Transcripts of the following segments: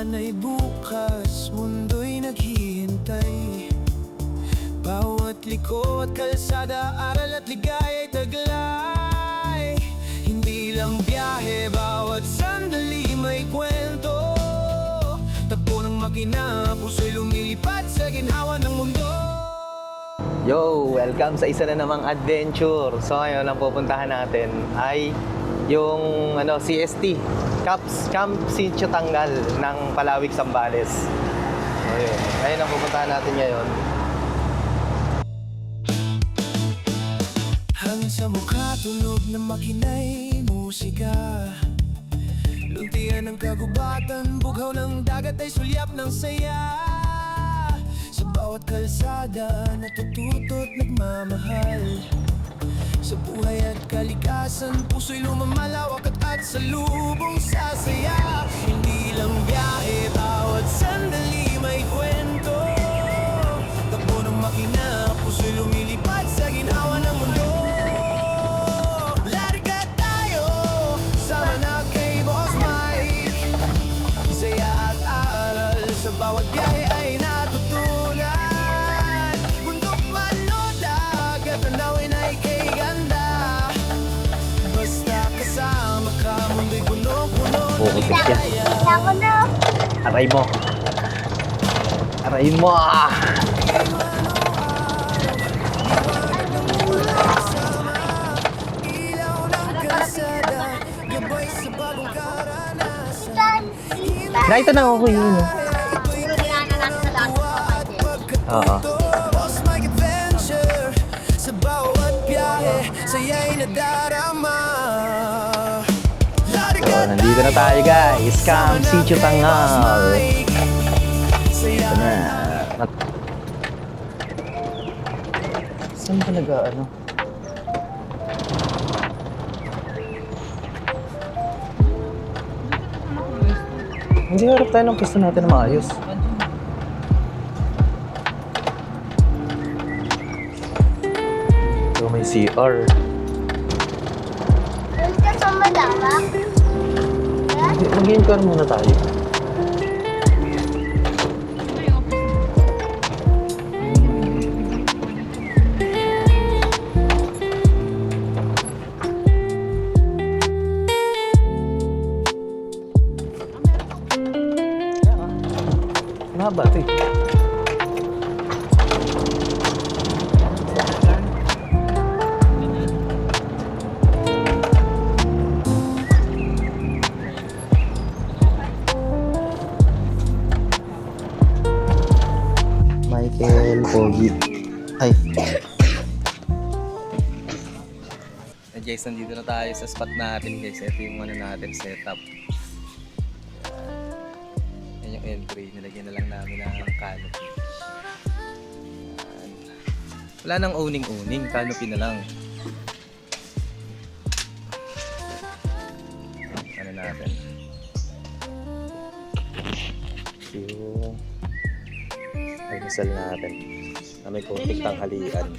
naman ay bukas, mundo'y naghihintay. Bawat liko at kalsada, aral at ligay ay taglay. Hindi lang biyahe, bawat sandali may kwento. Takbo ng makina, puso'y lumilipad sa ginhawa ng mundo. Yo! Welcome sa isa na namang adventure. So ngayon, ang pupuntahan natin ay yung CST, Camp Sitio Tangal ng Palawig, Zambales. So yun, ngayon ang pupuntahan natin ngayon. Hangin sa mukha, tunog ng makina'y musika. Luntian ng kagubatan, bughaw ng dagat ay sulyap ng saya. Sa bawat kalsada, natututo't nagmamahal. Sa buhay at kalikasan, puso'y lumamalawak at salubong sasaya. Hindi lang biyahe, bawat sandali may kwento. Takbo ng makina, puso'y lumilipad sa ginhawa ng mundo. Larga tayo, sama na kay Boss Mike. Saya at aral, sa bawat biyahe ay natutunan. Bundok man o dagat, tanawin ay kay ganda. Basta kasama ka, mundo'y puno-puno ng ligaya. Ako na. Aray mo! Aray mo! Ilaw ng kalsada, gabay sa bagong karanasan. Na ito na ako yun. Puro dinaanan natin sa dati sa budget. Oo. Boss Mike Adventure, sa bawat biyahe, saya'y nadarama. So, nandito na tayo guys. Camp Sitio Tangal. Ito na. Saan talaga Hindi harap tayo ng pwesto natin na maayos. Ito may CR. Doon ka sa madama. Mag-game car muna tayo. Mahaba ito eh. Michael Pogi. Ay. Guys, nandito na tayo sa spot natin guys. Ito yung natin setup. Yan yung entry. Nilagyan na lang namin ng canopy. Yan. Wala nang owning. Canopy na lang. Ano natin? Yung almusal natin na may konting tanghalian.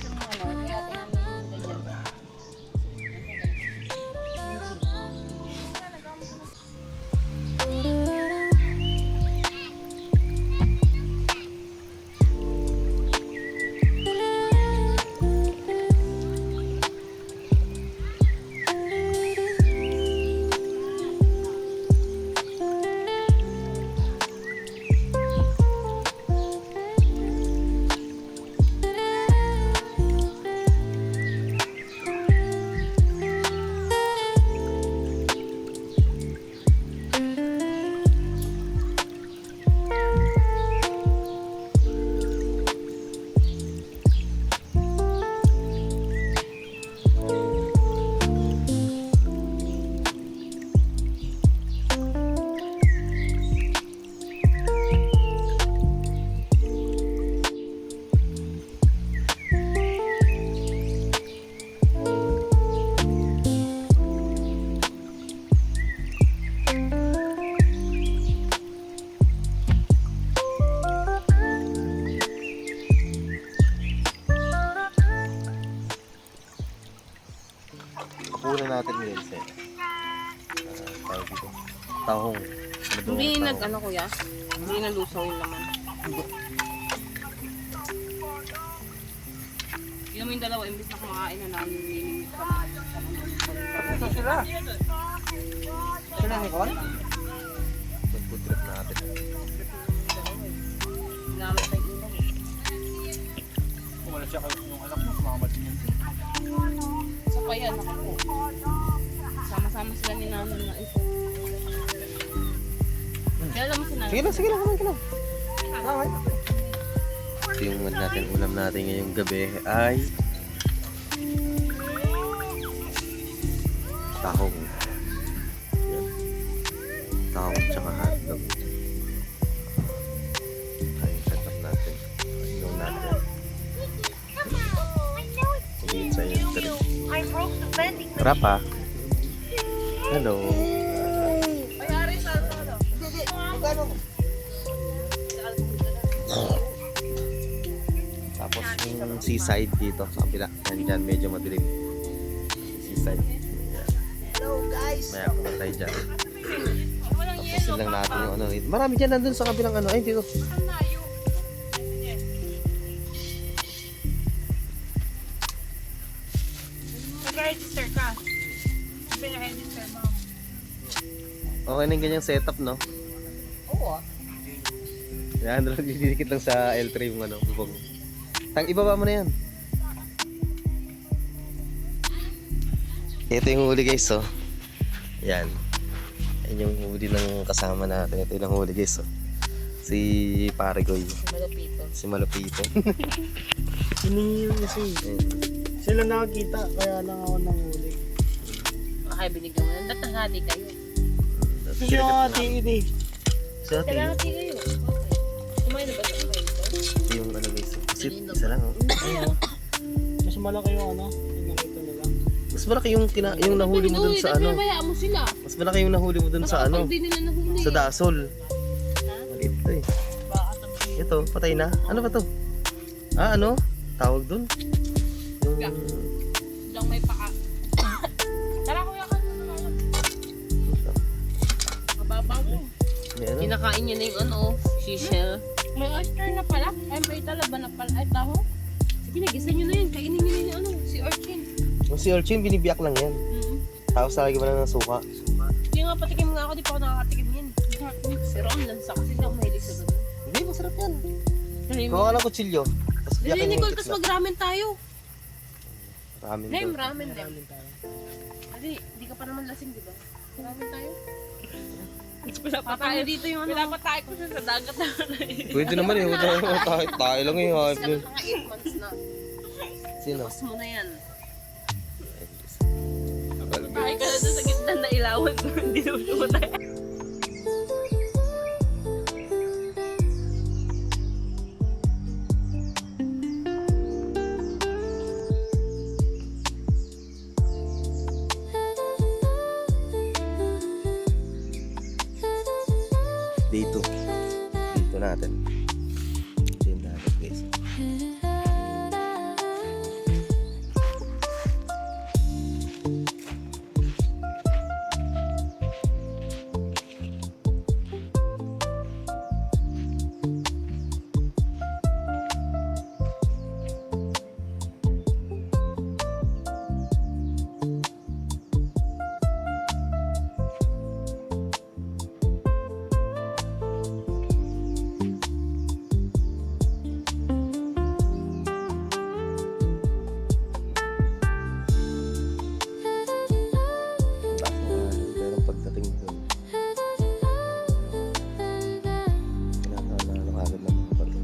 Una natin ngayon sa tawag dito, tahong. Ano Hindi ano kuya. Hindi nalusaw yung laman. Yun mo yung dalawa, imbis na kumakain na namin. Ito sila. Sila ni Con? Food trip natin. Namin tayo ilaw. Kung wala siya kayo yung anak mo, sumama din yun. Sa kaya, naku. Sama-sama sila ni namin na ito. Kaya alam mo si namin. Sige lang, kumain ka lang. Ito yung ulam natin ngayong gabi ay tahong. Yan. Tahong tsaka hotdog. Ay, setup natin. Inom natin. Ulit sa iyo. Tara pa. Hello. Tapos yung seaside dito sa kabila. Nandyan medyo madilim. Seaside. Hello guys! Maya pumunta tayo dyan. Tapusin lang natin yung ano. Marami dyan nandun sa kabilang ano. Ay dito. Nag-register ka. Pina-register mo. Okay na yung ganyang setup, no? Oo. Yan, didikit lang sa L3 yung ano. Bubong. Ibaba mo na yan. Ito yung huli guys, oh. Yan. Yan yung huli ng kasama natin. Ito yung huli guys, oh. Si Parigoy. Malapito. Si Malupito. Hiningi kasi. Sila nakakita, kaya lang ako nanghuli. Kaya binigyan mo. Nandang tanghati kayo. Sige yung ate ini. Si ate. Tanghati kayo. Kumain na ba sa kayo? Ito yung ano guys. Kasi isa lang, oh. Mas malaki yung ano, yung ganito nila. Mas malaki yung, yung nahuli mo dun sa ano. Pinamaya mo sila. Mas malaki yung nahuli mo dun sa ano. Hindi nila nahuli. Sa dasol. Maliit to eh. Ito, patay na. Ano ba to? Ah, ano? Tawag dun? Yung... Lang may paka. Tara kuya ka na. Mababa mo. May ano? Kinakain niya na yung ano, seashell. May oyster na pala. Ay, may talaba na pala. Ay, taho. Sige, nagisa niyo na yun. Kainin niyo na yung ano, si Orchin. Yung si Orchin, binibiyak lang yan. Tapos lagi mo lang ng suka. Hindi nga, patikim nga ako. Di pa ako nakakatikim yan. Si Ron, lansa kasi hindi ako mahilig sa ganun. Hindi, masarap yan. Dali Kuha ka ng kutsilyo. Tapos biyakin Nicole, yung tapos gitna. mag-ramen tayo. Ramen Name, daw. ramen din. Ali, di ka pa naman lasing, di ba? Ramen tayo. Papatay dito yung ano. Pinapatay ko siya sa dagat na. Pwede naman eh. Tayo lang yung hype Kasi dun. mga 8 months na. Sino? Pas mo na yan. Tayo ka na doon sa gitna na ilawan. Hindi naman tumatay. Dito. Dito natin. Ito yung dagat guys. Pero pagdating doon, kinakaalala agad ng mga bato.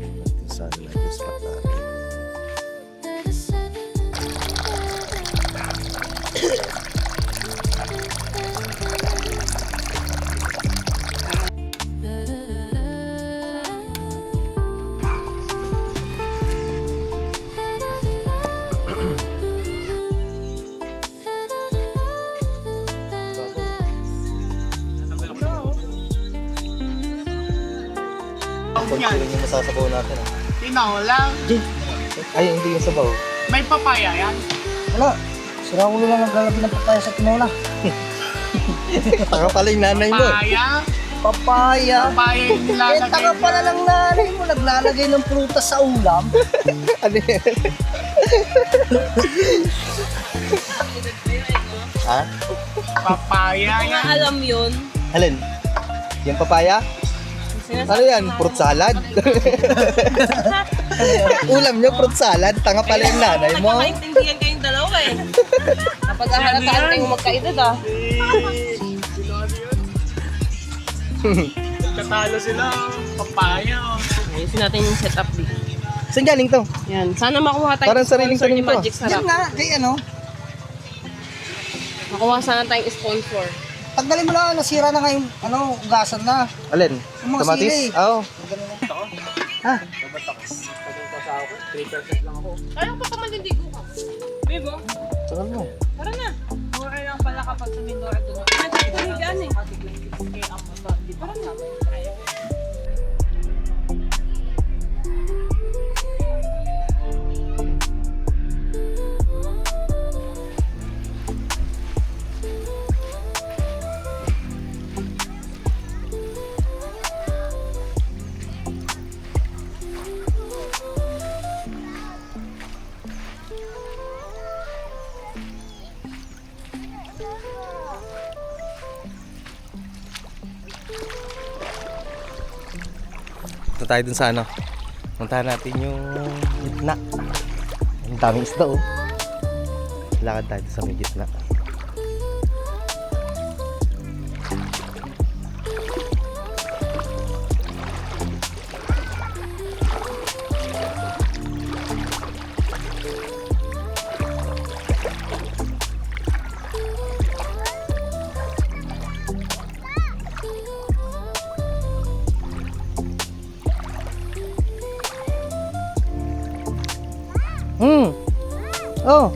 Natin sa ano natin, spot natin. Konti lang yung masasabaw natin. Tinaw lang. Ay, hindi yung sabaw. May papaya yan. Wala. Sira ulo lang naglalabi ng papaya sa tinola. Tanga pala yung nanay mo. Papaya? Papaya. Papaya yung nilalagay. Tanga pala ng nanay mo. Naglalagay ng prutas sa ulam. Ano yan? Ha? Papaya Mga yan. alam yun. Alin? Yung papaya? Ano yan? Fruit salad? Ulam nyo, fruit salad. Tanga pala yung nanay mo. Nagkakaintindihan kayong dalawa eh. Napag-ahalataan kayong magkaedad ah. Sino ano yun? Nagkatalo sila. Papaya. Ayusin natin yung setup dito. Saan galing to? Yan. Sana makuha tayo Parang sariling sponsor ni tanim to. Magic Sarap. Yan nga, kay ano? Makuha sana tayong sponsor. Tanggalin mo na, nasira na nga yung ugasan na. Alin? Yung mga Kamatis? sili. Oo. Ha? Kaya pa kamaliligo ka. Bebo, Tagal mo. tara na. Okay lang pala kapag sa Mindoro doon. Nagkakahigaan eh. Tara na. Ito tayo dun sa ano. Puntahan natin yung gitna. Ang daming isda oh. Lakad tayo sa may gitna. Oh.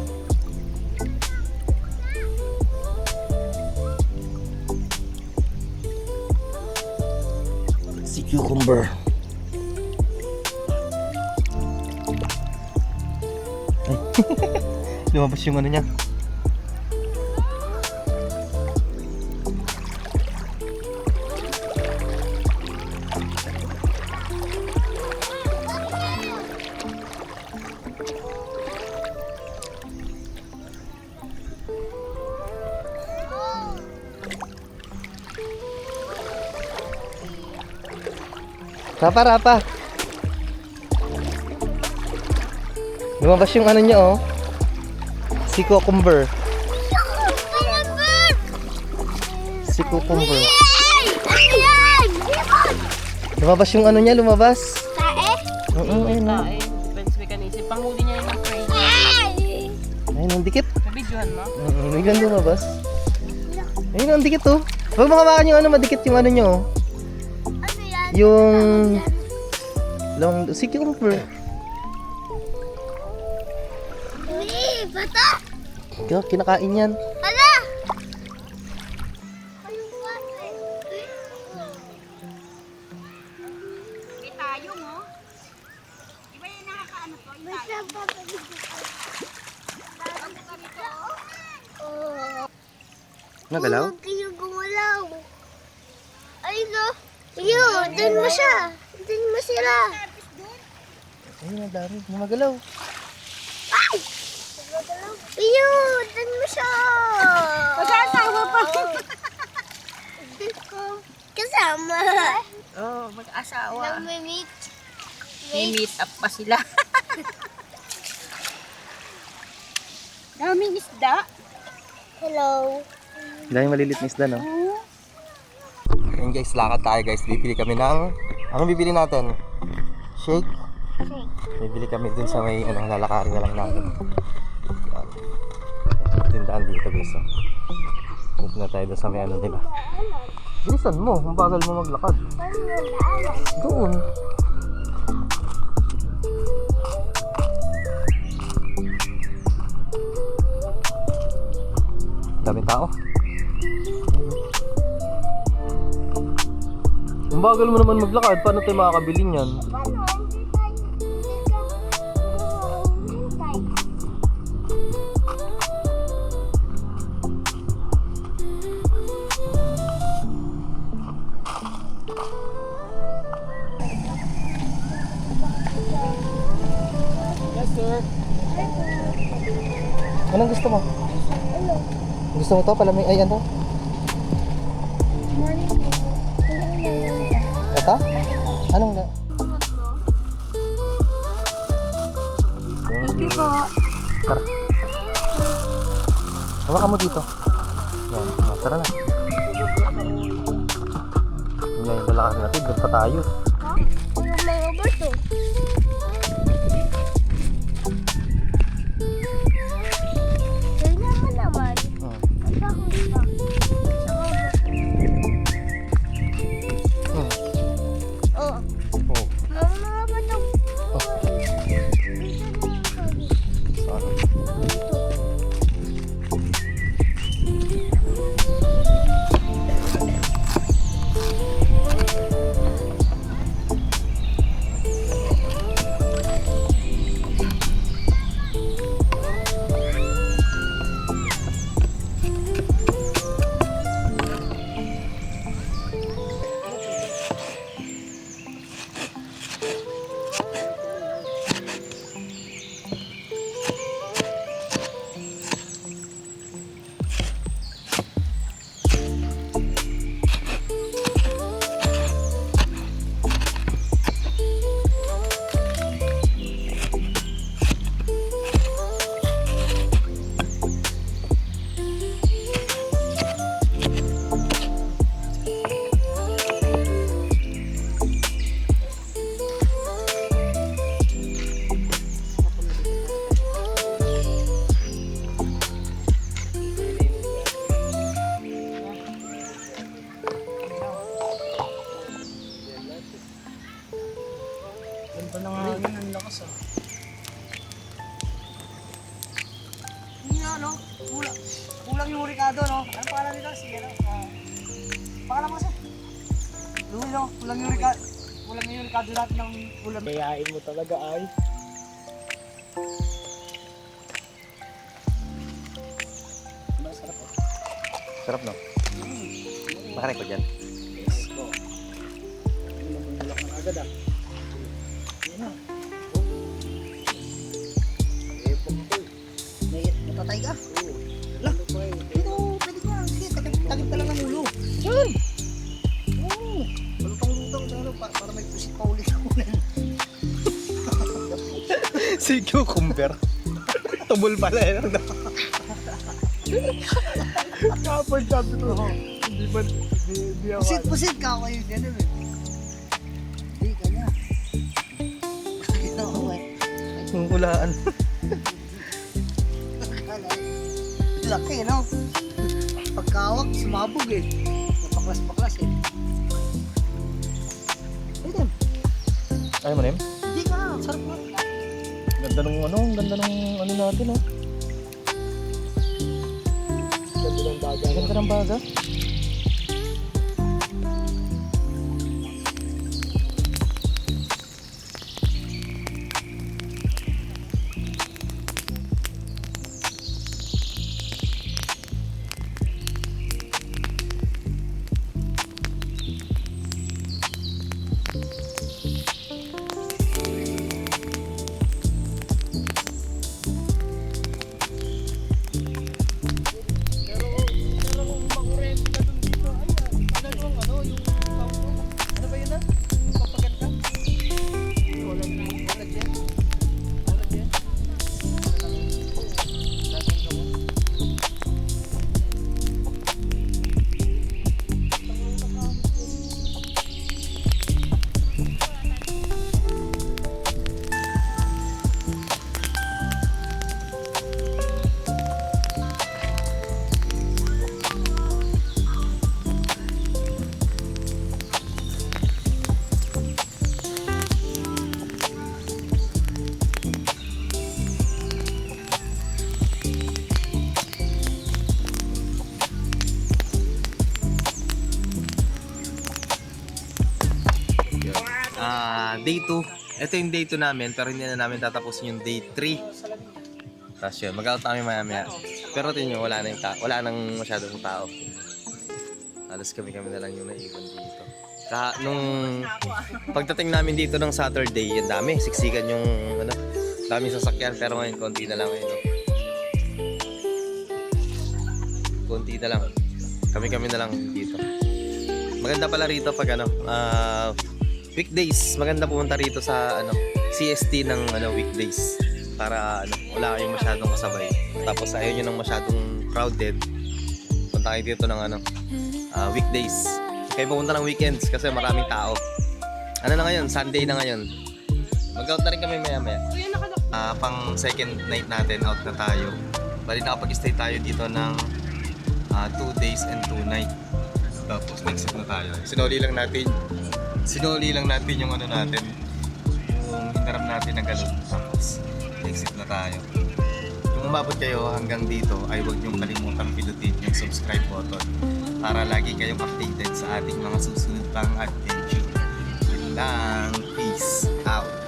Si cucumber. Ay. Lumabas yung ano niya. Rapa. Lumabas yung ano niya oh. Si cucumber. Si cucumber. Lumabas yung ano niya, lumabas. Oo, ayun na. Tae, defense mechanism. Panghuli niya yung prey. Ayun, ang dikit. Nabidyohan mo? Biglang lumabas. Ayun, ang dikit oh. Huwag mo kawakan yung ano, madikit yung ano niyo oh. Yung long si cucumber. Bata! Kinakain yan. Ala! May tayo mo? Di ba yung nakakaano to? Yung tayo? Nagalaw? Huwag kayo gumalaw. Ay no. Yun, dun mo siya. Dun mo sila. Ayun, ang dami. Gumagalaw. Ay! Yun, dun mo siya. Mag-asawa pa. Kasama. Oo, mag-asawa. Nag-meet. May meet up pa sila. Daming isda. Hello. Dahil malilit na isda, no? Ayun guys, lakad tayo guys. Bibili kami ng... Anong bibili natin? Shake? Bibili kami dun sa may lalakarin na lang namin. Yan. Tindahan dito guys. Punta na tayo dun sa may ano nila. Bilisan mo, ang bagal mo maglakad. Doon. Daming tao. Ang bagal mo naman maglakad, paano tayo makakabili niyan? Anong gusto mo? Ano? Gusto mo to? Palamig, ay ano? Morning po. Ito? Anong na? Thank you po. Tara. Hawakan mo dito. Yan, tara na. Yan, lalakad natin. Doon pa tayo. Ha? Ano may over to? Kailangan naman. Hmm. Ang bakit pa? Hmm. Oh. Oh. Mga bato. Oh. Dito na ang sabi. Saan? Dito. Ganda ng hangin, ang lakas ah. Hindi na, no? Kulang yung Ricardo, no? Anong pangalan nila? Sige, no? Pangalan mo siya? Louie, no? Kulang yung Ricardo. Kulang yung Ricardo natin ng ulam. Kayain mo talaga ay. Masarap ah. Sarap, no? Makarin ko dyan. Yes po. Hindi naman bulak na agad ah. Yan na. Eh, pagkoy. Natatay ka? Oo. Lah, Ano pa eh? dito, pwede ka. Sige, tagip ka lang ng ulo. Yan! Oo. Lutang-lutang sa ano, para may pusit pa ulit ako na. Si cucumber. Tubol pala eh. Kapag sabi ko, hindi ba, hindi ako. Pusit-pusit ka ako yung gano'n eh. Hindi ka niya. Bakit ako eh? Yung kulaan. Laki, no? Pagkawak, sumabog eh. Napaklas-paklas eh. Pwede. Ayaw mo na yun? Hindi ka, sarap mo. Ganda nung ano, ganda nung ano natin, oh. Ganda ng baga. Ganda ng baga. Pero kung makurente ka dun dito, ay, tagal yung ano, yung tawag ko. Ano ba yun na? Yung papagat ka? Wala dyan. Wala dyan. Dagang gawa. Day 2. Ito yung day 2 namin, pero hindi na namin tatapusin yung day 3. Tapos yun, mag-out namin maya-maya. Pero tingin nyo, wala nang masyadong tao. Alas kami na lang yung naiwan dito. Nung pagdating namin dito ng Saturday, yung dami, siksikan yung ano, daming sasakyan, pero ngayon konti na lang ngayon. Konti na lang. Kami-kami na lang dito. Maganda pala rito pag weekdays. Maganda pumunta rito sa CST ng weekdays. Para wala kayong masyadong kasabay. Tapos ayaw nyo nang masyadong crowded. Punta kayo dito ng weekdays. Kayo pumunta ng weekends kasi maraming tao. Ano na ngayon? Sunday na ngayon. Mag-out na rin kami maya-maya. Pang second night natin, out na tayo. Bali nakapag-stay tayo dito ng 2 days and 2 nights. Tapos next na tayo. Sinuli lang natin yung natin. Yung hinaram natin ng galon. Tapos exit na tayo. Kung umabot kayo hanggang dito ay huwag niyong kalimutang pinutin yung subscribe button para lagi kayong updated sa ating mga susunod pang adventure. Yun lang. Peace out.